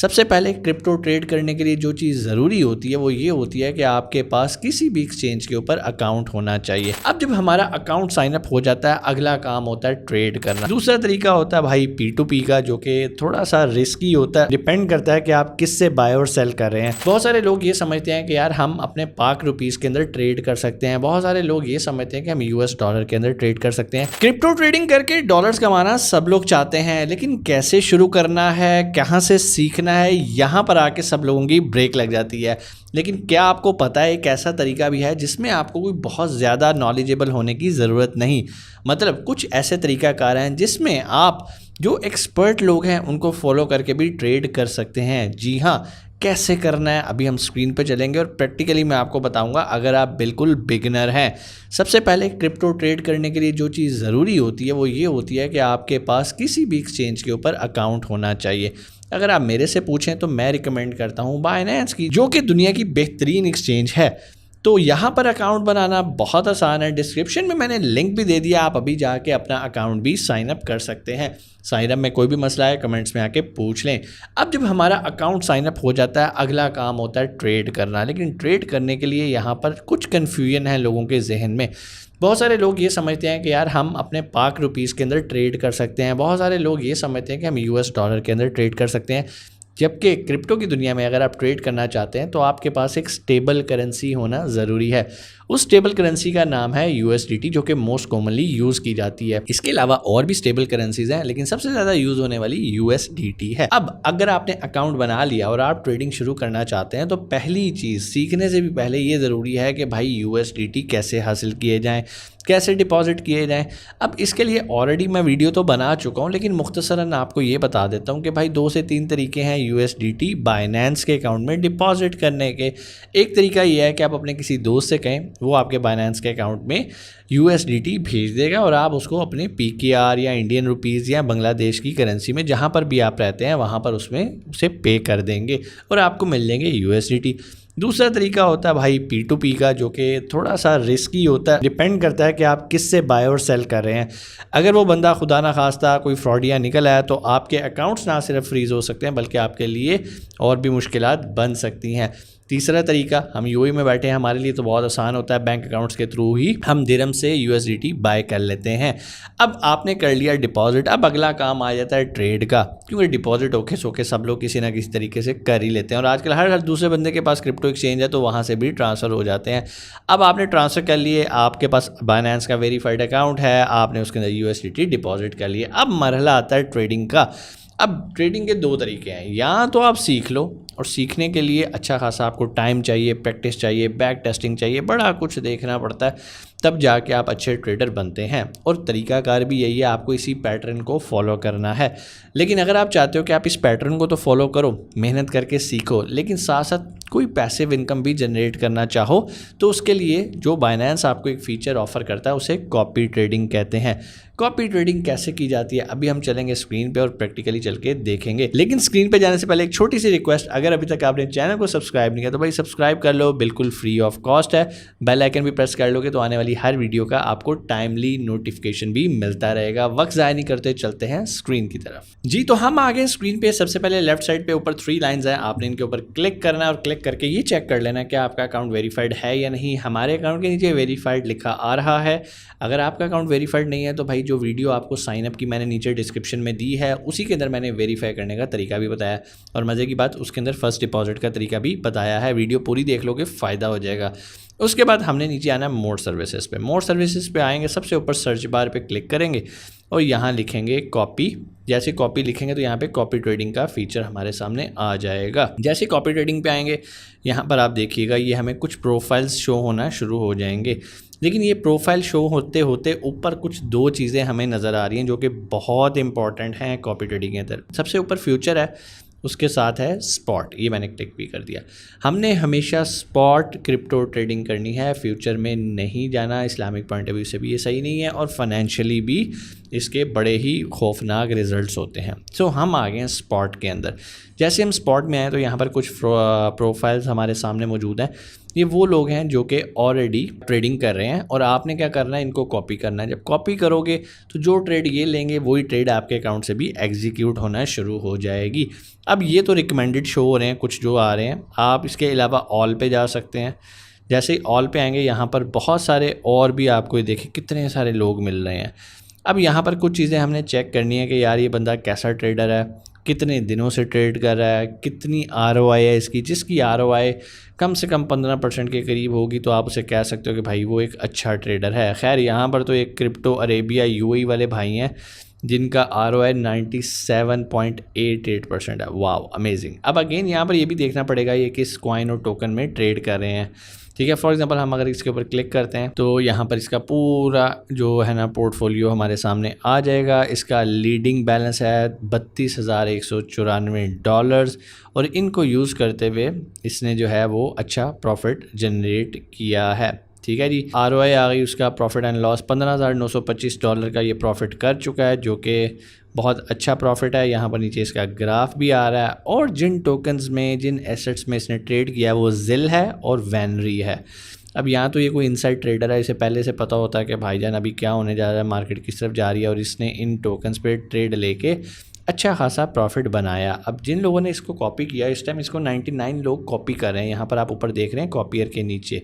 सबसे पहले crypto trade करने के लिए जो चीज़ ज़रूरी होती है वो ये होती है कि आपके पास किसी भी एक्सचेंज के ऊपर अकाउंट होना चाहिए। अब जब हमारा अकाउंट साइन अप हो जाता है, अगला काम होता है ट्रेड करना। दूसरा तरीका होता है भाई P2P का, जो कि थोड़ा सा रिस्की होता है। डिपेंड करता है कि आप किससे बाय और सेल कर रहे हैं। बहुत सारे लोग ये समझते हैं कि यार हम अपने पाक रुपीस के अंदर ट्रेड कर सकते हैं। बहुत सारे लोग ये समझते हैं कि हम US डॉलर के अंदर ट्रेड कर सकते हैं। क्रिप्टो ट्रेडिंग करके डॉलर्स कमाना सब लोग चाहते हैं, लेकिन कैसे शुरू करना है, कहाँ से सीखना है, यहाँ पर आके सब लोगों की ब्रेक लग जाती है। लेकिन क्या आपको पता है एक ऐसा तरीका भी है जिसमें आपको कोई बहुत ज़्यादा नॉलेजेबल होने की ज़रूरत नहीं। मतलब कुछ ऐसे तरीकाकार हैं जिसमें आप जो एक्सपर्ट लोग हैं उनको फॉलो करके भी ट्रेड कर सकते हैं। जी हाँ, कैसे करना है अभी हम स्क्रीन पे चलेंगे और प्रैक्टिकली मैं आपको बताऊंगा अगर आप बिल्कुल बिगिनर हैं। सबसे पहले क्रिप्टो ट्रेड करने के लिए जो चीज़ ज़रूरी होती है वो ये होती है कि आपके पास किसी भी एक्सचेंज के ऊपर अकाउंट होना चाहिए। अगर आप मेरे से पूछें तो मैं रिकमेंड करता हूँ बाइनेंस की, जो कि दुनिया की बेहतरीन एक्सचेंज है। तो यहाँ पर अकाउंट बनाना बहुत आसान है। डिस्क्रिप्शन में मैंने लिंक भी दे दिया, आप अभी जाके अपना अकाउंट भी साइन अप कर सकते हैं। साइन अप में कोई भी मसला है कमेंट्स में आके पूछ लें। अब जब हमारा अकाउंट साइन अप हो जाता है, अगला काम होता है ट्रेड करना। लेकिन ट्रेड करने के लिए यहाँ पर कुछ कन्फ्यूजन है लोगों के जहन में। बहुत सारे लोग ये समझते हैं कि यार हम अपने पाक रुपीस के अंदर ट्रेड कर सकते हैं। बहुत सारे लोग ये समझते हैं कि हम US डॉलर के अंदर ट्रेड कर सकते हैं। जबकि क्रिप्टो की दुनिया में अगर आप ट्रेड करना चाहते हैं तो आपके पास एक स्टेबल करेंसी होना ज़रूरी है। उस स्टेबल करेंसी का नाम है USDT, जो कि मोस्ट कॉमनली यूज़ की जाती है। इसके अलावा और भी स्टेबल करेंसीज हैं, लेकिन सबसे ज़्यादा यूज़ होने वाली USDT है। अब अगर आपने अकाउंट बना लिया और आप ट्रेडिंग शुरू करना चाहते हैं तो पहली चीज़ सीखने से भी पहले ये ज़रूरी है कि भाई USDT कैसे हासिल किए जाएँ, कैसे डिपॉजिट किए जाएं। अब इसके लिए ऑलरेडी मैं वीडियो तो बना चुका हूं, लेकिन मुख्तसरन आपको ये बता देता हूं कि भाई 2 से 3 तरीके हैं USDT बाइनेंस के अकाउंट में डिपॉजिट करने के। एक तरीका ये है कि आप अपने किसी दोस्त से कहें, वो आपके बाइनेंस के अकाउंट में USDT भेज देगा और आप उसको अपने PKR या इंडियन रुपीज़ या बांग्लादेश की करेंसी में जहाँ पर भी आप रहते हैं वहाँ पर उसमें उसे पे कर देंगे और आपको मिल लेंगे USDT। दूसरा तरीका होता है भाई P2P का, जो कि थोड़ा सा रिस्की होता है। डिपेंड करता है कि आप किससे बाय और सेल कर रहे हैं। अगर वो बंदा खुदा ना खास्ता कोई फ्रॉडिया निकल आया तो आपके अकाउंट्स ना सिर्फ फ्रीज हो सकते हैं बल्कि आपके लिए और भी मुश्किलात बन सकती हैं। तीसरा तरीका, हम UAE में बैठे हैं, हमारे लिए तो बहुत आसान होता है, बैंक अकाउंट्स के थ्रू ही हम दिरहम से USDT बाय कर लेते हैं। अब आपने कर लिया डिपॉजिट, अब अगला काम आ जाता है ट्रेड का, क्योंकि डिपॉजिट ओके सोके सब लोग किसी ना किसी तरीके से कर ही लेते हैं और आजकल हर दूसरे बंदे के पास क्रिप्टो एक्सचेंज है तो वहाँ से भी ट्रांसफ़र हो जाते हैं। अब आपने ट्रांसफ़र कर लिए, आपके पास बाइनेंस का वेरीफाइड अकाउंट है, आपने उसके अंदर USDT डिपॉजिट कर लिए। अब मरहला आता है ट्रेडिंग का। अब ट्रेडिंग के 2 तरीके हैं, या तो आप सीख लो और सीखने के लिए अच्छा खासा आपको टाइम चाहिए, प्रैक्टिस चाहिए, बैक टेस्टिंग चाहिए, बड़ा कुछ देखना पड़ता है, तब जाके आप अच्छे ट्रेडर बनते हैं। और तरीकाकार भी यही है, आपको इसी पैटर्न को फॉलो करना है। लेकिन अगर आप चाहते हो कि आप इस पैटर्न को तो फॉलो करो, मेहनत करके सीखो, लेकिन साथ साथ कोई पैसिव इनकम भी जनरेट करना चाहो तो उसके लिए जो बाइनेंस आपको एक फ़ीचर ऑफर करता है उसे कॉपी ट्रेडिंग कहते हैं। कॉपी ट्रेडिंग कैसे की जाती है अभी हम चलेंगे स्क्रीन पे और प्रैक्टिकली चल के देखेंगे। लेकिन स्क्रीन पे जाने से पहले एक छोटी सी रिक्वेस्ट, अगर अभी तक आपने चैनल को सब्सक्राइब नहीं किया तो भाई सब्सक्राइब कर लो, बिल्कुल फ्री ऑफ कॉस्ट है। बेल आइकन भी प्रेस कर लोगे तो आने वाली हर वीडियो का आपको टाइमली नोटिफिकेशन भी मिलता रहेगा। वक्त ज़ाया नहीं करते, चलते हैं स्क्रीन की तरफ। जी तो हम आ गए स्क्रीन पे। सबसे पहले लेफ्ट साइड पे ऊपर 3 लाइंस हैं, आपने इनके ऊपर क्लिक करना है और क्लिक करके ये चेक कर लेना कि आपका अकाउंट वेरीफाइड है या नहीं। हमारे अकाउंट के नीचे वेरीफाइड लिखा आ रहा है। अगर आपका अकाउंट वेरीफाइड नहीं है तो भाई जो वीडियो आपको साइन अप की मैंने नीचे डिस्क्रिप्शन में दी है उसी के अंदर मैंने वेरीफाई करने का तरीका भी बताया और मज़े की बात उसके अंदर फर्स्ट डिपॉजिट का तरीका भी बताया है। वीडियो पूरी देख लोगे, फ़ायदा हो जाएगा। उसके बाद हमने नीचे आना है मोर सर्विसेज पे। मोर सर्विसेज पे आएंगे, सबसे ऊपर सर्च बार पे क्लिक करेंगे और यहाँ लिखेंगे कॉपी। जैसे कॉपी लिखेंगे तो यहाँ पे कॉपी ट्रेडिंग का फीचर हमारे सामने आ जाएगा। जैसे कॉपी ट्रेडिंग पे आएंगे, यहाँ पर आप देखिएगा ये हमें कुछ प्रोफाइल्स शो होना शुरू हो जाएंगे। लेकिन ये प्रोफाइल शो होते होते ऊपर कुछ 2 चीज़ें हमें नज़र आ रही हैं जो कि बहुत इंपॉर्टेंट हैं कॉपी ट्रेडिंग के अंदर। सबसे ऊपर फ्यूचर है, उसके साथ है स्पॉट, ये मैंने क्लिक भी कर दिया। हमने हमेशा स्पॉट क्रिप्टो ट्रेडिंग करनी है, फ्यूचर में नहीं जाना। इस्लामिक पॉइंट ऑफ व्यू से भी ये सही नहीं है और फाइनेंशियली भी इसके बड़े ही खौफनाक रिजल्ट्स होते हैं। सो हम आ गए हैं स्पॉट के अंदर। जैसे हम स्पॉट में आए तो यहाँ पर कुछ प्रोफाइल्स हमारे सामने मौजूद हैं। ये वो लोग हैं जो कि ऑलरेडी ट्रेडिंग कर रहे हैं और आपने क्या करना है, इनको कॉपी करना है। जब कॉपी करोगे तो जो ट्रेड ये लेंगे वही ट्रेड आपके अकाउंट से भी एग्जीक्यूट होना शुरू हो जाएगी। अब ये तो रिकमेंडेड शो हो रहे हैं कुछ जो आ रहे हैं, आप इसके अलावा ऑल पे जा सकते हैं। जैसे ही ऑल पे आएंगे यहाँ पर बहुत सारे और भी आपको देखें कितने सारे लोग मिल रहे हैं। अब यहाँ पर कुछ चीज़ें हमने चेक करनी है कि यार ये बंदा कैसा ट्रेडर है, कितने दिनों से ट्रेड कर रहा है, कितनी ROI है इसकी। जिसकी ROI कम से कम 15% के करीब होगी तो आप उसे कह सकते हो कि भाई वो एक अच्छा ट्रेडर है। खैर यहाँ पर तो एक क्रिप्टो अरेबिया UAE वाले भाई हैं जिनका ROI 97.88% है। वाव, अमेजिंग। अब अगेन यहाँ पर ये भी देखना पड़ेगा ये किस कॉइन और टोकन में ट्रेड कर रहे हैं। ठीक है, फॉर एग्जांपल हम अगर इसके ऊपर क्लिक करते हैं तो यहाँ पर इसका पूरा जो है ना पोर्टफोलियो हमारे सामने आ जाएगा। इसका लीडिंग बैलेंस है $32,194 और इनको यूज़ करते हुए इसने जो है वो अच्छा प्रॉफिट जनरेट किया है। ठीक है जी, ROI आ गई उसका, प्रॉफिट एंड लॉस $15,925 का ये प्रॉफिट कर चुका है जो कि बहुत अच्छा प्रॉफिट है। यहाँ पर नीचे इसका ग्राफ भी आ रहा है और जिन टोकन्स में जिन एसेट्स में इसने ट्रेड किया है वो ZIL है और वेनरी है। अब यहाँ तो ये कोई इनसाइड ट्रेडर है, इसे पहले से पता होता है कि भाईजान अभी क्या होने जा रहा है, मार्केट किस तरफ जा रही है और इसने इन टोकन्स पे ट्रेड लेके अच्छा खासा प्रॉफिट बनाया। अब जिन लोगों ने इसको कॉपी किया, इस टाइम इसको 99 लोग कॉपी कर रहे हैं। यहाँ पर आप ऊपर देख रहे हैं कॉपियर के नीचे,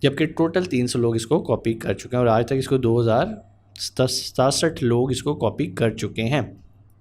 जबकि टोटल 300 लोग इसको कॉपी कर चुके हैं और आज तक इसको 2067 लोग इसको कॉपी कर चुके हैं।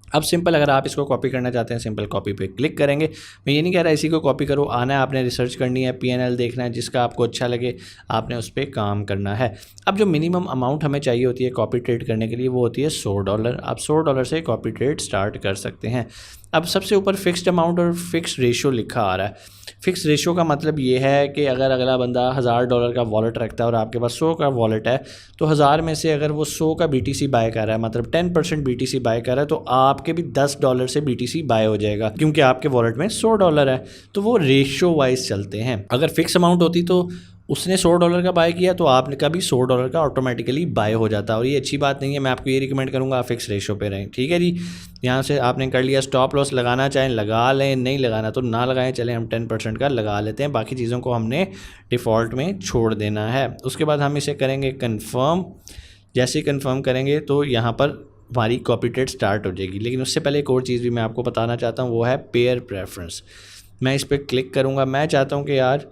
अब सिंपल, अगर आप इसको कॉपी करना चाहते हैं सिंपल कॉपी पे क्लिक करेंगे। मैं ये नहीं कह रहा इसी को कॉपी करो, आना है आपने रिसर्च करनी है, PNL देखना है, जिसका आपको अच्छा लगे आपने उस पर काम करना है। अब जो मिनिमम अमाउंट हमें चाहिए होती है कॉपी ट्रेड करने के लिए वो होती है $100। आप $100 से कॉपी ट्रेड स्टार्ट कर सकते हैं। अब सबसे ऊपर फिक्स्ड अमाउंट और फिक्स्ड रेशियो लिखा आ रहा है। फिक्स रेशियो का मतलब ये है कि अगर अगला बंदा $1000 का वॉलेट रखता है और आपके पास 100 का वॉलेट है तो 1000 में से अगर वो 100 का BTC बाय कर रहा है, मतलब 10% BTC बाय कर रहा है, तो आपके भी $10 से BTC बाय हो जाएगा क्योंकि आपके वॉलेट में $100 है। तो वो रेशियो वाइज चलते हैं। अगर फिक्स अमाउंट होती तो उसने $100 का बाय किया तो आपने का भी $100 का ऑटोमेटिकली बाय हो जाता है और ये अच्छी बात नहीं है। मैं आपको ये रिकमेंड करूँगा आप फिक्स रेशो पे रहें। ठीक है जी, यहाँ से आपने कर लिया। स्टॉप लॉस लगाना चाहें लगा लें, नहीं लगाना तो ना लगाएं। चलें हम 10% का लगा लेते हैं, बाकी चीज़ों को हमने डिफ़ॉल्ट में छोड़ देना है। उसके बाद हम इसे करेंगे कन्फर्म। जैसे ही कन्फर्म करेंगे तो यहाँ पर हमारी कॉपी ट्रेड स्टार्ट हो जाएगी। लेकिन उससे पहले एक और चीज़ भी मैं आपको बताना चाहता हूँ, वो है पेयर प्रेफरेंस। मैं इस पर क्लिक करूँगा। मैं चाहता हूँ कि यार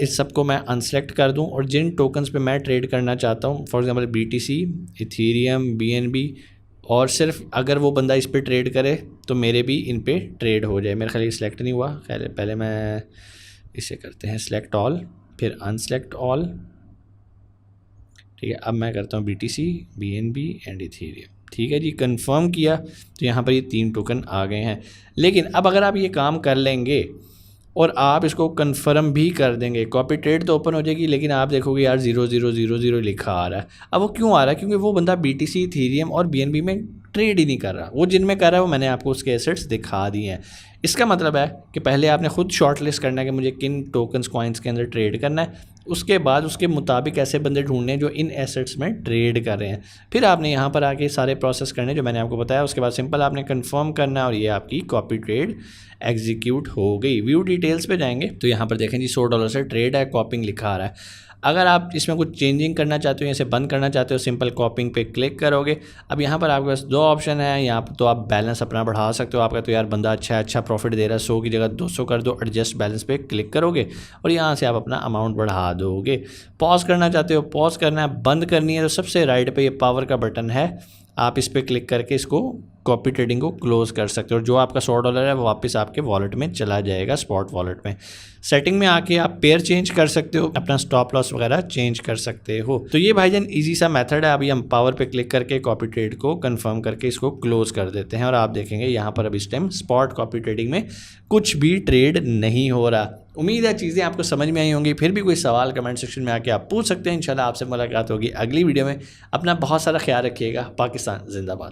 इस सब को मैं अनसेलेक्ट कर दूं और जिन टोकन्स पे मैं ट्रेड करना चाहता हूं, for example BTC, Ethereum, BNB, और सिर्फ अगर वो बंदा इस पे ट्रेड करे तो मेरे भी इन पे ट्रेड हो जाए। मेरे ख्याल सिलेक्ट नहीं हुआ, खैर पहले मैं इसे करते हैं सिलेक्ट ऑल, फिर अनसेलेक्ट ऑल। ठीक है, अब मैं करता हूँ BTC, BNB एंड इथीरियम। ठीक है जी, कंफर्म किया तो यहाँ पर ये 3 टोकन आ गए हैं। लेकिन अब अगर आप ये काम कर लेंगे और आप इसको कन्फर्म भी कर देंगे, कॉपी ट्रेड तो ओपन हो जाएगी, लेकिन आप देखोगे यार 0000 लिखा आ रहा है। अब वो क्यों आ रहा है? क्योंकि वो बंदा BTC, इथीरियम और BNB में ट्रेड ही नहीं कर रहा। वो जिनमें कर रहा है वो मैंने आपको उसके एसेट्स दिखा दिए हैं। इसका मतलब है कि पहले आपने खुद शॉर्ट लिस्ट करना है कि मुझे किन टोकन्स कॉइन्स के अंदर ट्रेड करना है, उसके बाद उसके मुताबिक ऐसे बंदे ढूंढने हैं जो इन एसेट्स में ट्रेड कर रहे हैं। फिर आपने यहाँ पर आके सारे प्रोसेस करने जो मैंने आपको बताया। उसके बाद सिंपल आपने कंफर्म करना है और ये आपकी कॉपी ट्रेड एग्जीक्यूट हो गई। व्यू डिटेल्स पे जाएंगे तो यहाँ पर देखें जी $100 से ट्रेड है, कॉपिंग लिखा आ रहा है। अगर आप इसमें कुछ चेंजिंग करना चाहते हो, इसे बंद करना चाहते हो, सिंपल कॉपिंग पे क्लिक करोगे। अब यहाँ पर आपके पास 2 ऑप्शन है। यहाँ पर तो आप बैलेंस अपना बढ़ा सकते हो। आपका तो यार बंदा अच्छा प्रॉफिट दे रहा है, 100 की जगह 200 कर दो, एडजस्ट बैलेंस पे क्लिक करोगे और यहाँ से आप अपना अमाउंट बढ़ा दोगे। पॉज करना चाहते हो, पॉज करना है, बंद करनी है तो सबसे राइट पे ये पावर का बटन है, आप इस पर क्लिक करके इसको कॉपी ट्रेडिंग को क्लोज कर सकते हो और जो आपका $100 है वो वापस आपके वॉलेट में चला जाएगा, स्पॉट वॉलेट में। सेटिंग में आके आप पेयर चेंज कर सकते हो, अपना स्टॉप लॉस वगैरह चेंज कर सकते हो। तो ये भाईजान इजी सा मेथड है। अभी हम पावर पे क्लिक करके कॉपी ट्रेड को कंफर्म करके इसको क्लोज कर देते हैं और आप देखेंगे यहाँ पर अब इस टाइम स्पॉट कॉपी ट्रेडिंग में कुछ भी ट्रेड नहीं हो रहा। उम्मीद है चीज़ें आपको समझ में आई होंगी। फिर भी कोई सवाल कमेंट सेक्शन में आके आप पूछ सकते हैं। इंशाल्लाह आपसे मुलाकात होगी अगली वीडियो में। अपना बहुत सारा ख्याल रखिएगा। पाकिस्तान जिंदाबाद।